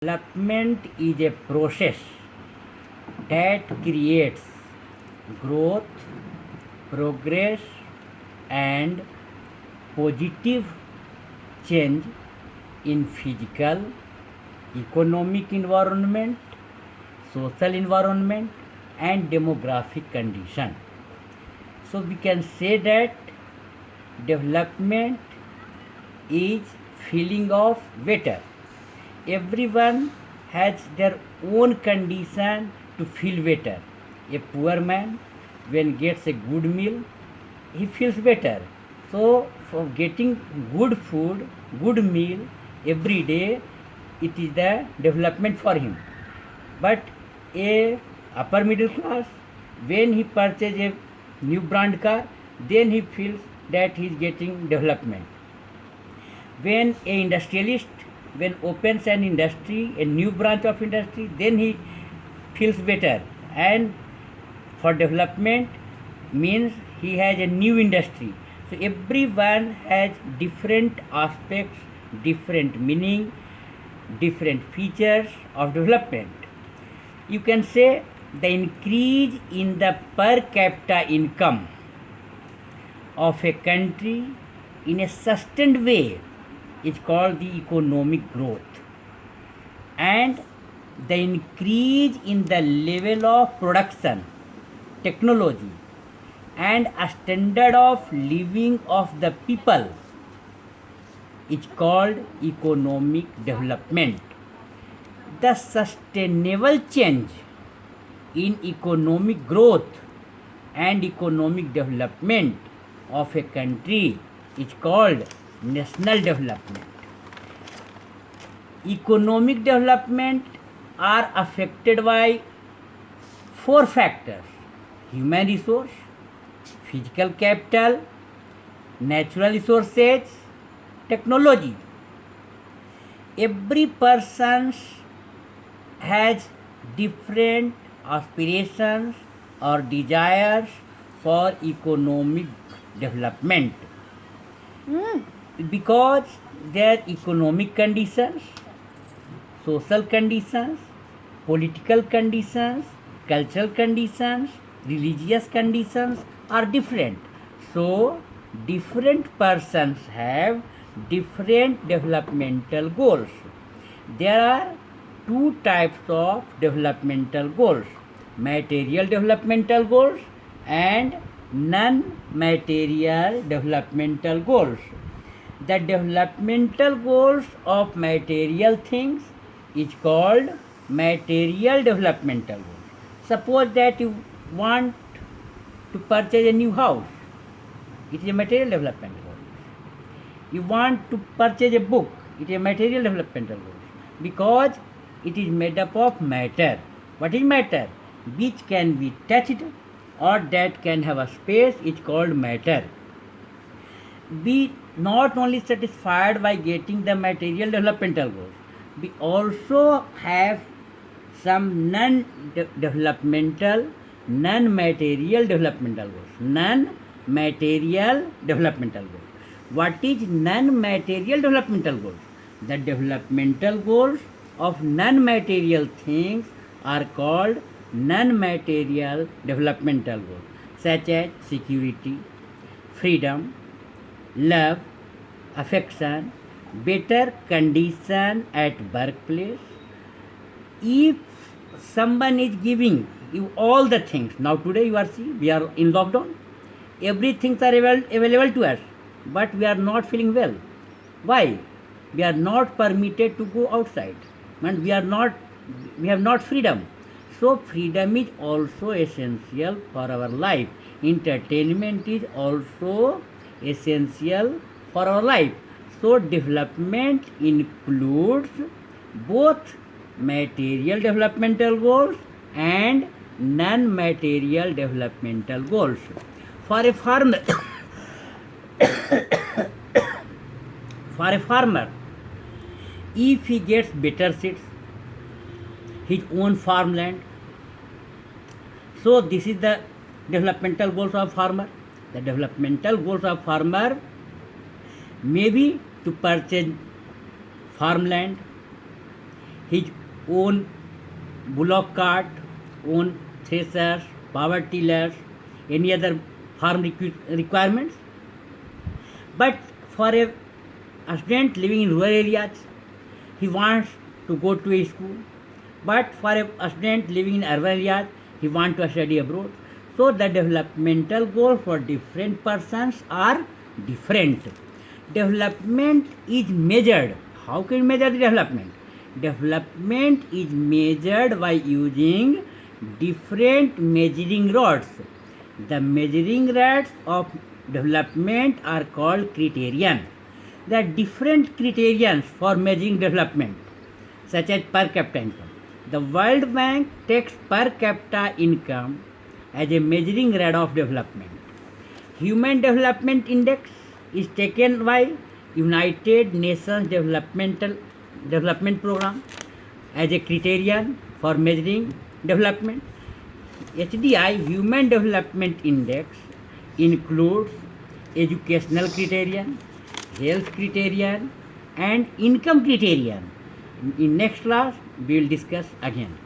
Development is a process that creates growth, progress, and positive change in physical, economic environment, social environment, and demographic condition. So we can say that development is feeling of better. Everyone has their own condition to feel better. A poor man, when gets a good meal, he feels better. So for getting good food, good meal every day, it is the development for him. But a upper middle class, when he purchases a new brand car, then he feels that he is getting development. When a industrialist, when opens an industry, a new branch of industry, then he feels better. And for development means he has a new industry. So everyone has different aspects, different meaning, different features of development. You can say the increase in the per capita income of a country in a sustained way is called the economic growth, and the increase in the level of production, technology, and a standard of living of the people is called economic development. The sustainable change in economic growth and economic development of a country is called national development. Economic development are affected by four factors: human resource, physical capital, natural resources, technology. Every person has different aspirations or desires for economic development because their economic conditions, social conditions, political conditions, cultural conditions, religious conditions are different. So different persons have different developmental goals. There are two types of developmental goals: material developmental goals and non-material developmental goals. The developmental goals of material things is called material developmental goals. Suppose that you want to purchase a new house, it is a material developmental goal. You want to purchase a book, it is a material developmental goal, because it is made up of matter. What is matter? Which can be touched or that can have a space is called matter. Be not only satisfied by getting the material developmental goals, we also have some non-developmental, non-material developmental goals. Non-material developmental goals. What is non-material developmental goals? The developmental goals of non-material things are called non-material developmental goals, such as security, freedom, love, affection, better condition at workplace. If someone is giving you all the things, now today you are see we are in lockdown, everything are available to us, but we are not feeling well. Why? We are not permitted to go outside, and we have not freedom. So freedom is also essential for our life. Entertainment is also essential for our life. So development includes both material developmental goals and non-material developmental goals. For a farmer, for a farmer, if he gets better seeds, his own farmland, so this is the developmental goals of farmer. The developmental goals of farmer may be to purchase farmland. his own bullock cart, own threshers, power tillers, any other farm requirements. But for a student living in rural areas, he wants to go to a school. But for a student living in urban areas, he wants to study abroad. So the developmental goals for different persons are different. Development is measured. How can we measure the development? Development is measured by using different measuring rods. The measuring rods of development are called criterion. There are different criterions for measuring development, such as per capita income. The World Bank takes per capita income as a measuring rod of development. Human Development Index is taken by United Nations Development Program as a criterion for measuring development. HDI Human Development Index includes educational criterion, health criterion and income criterion. In next class we will discuss again.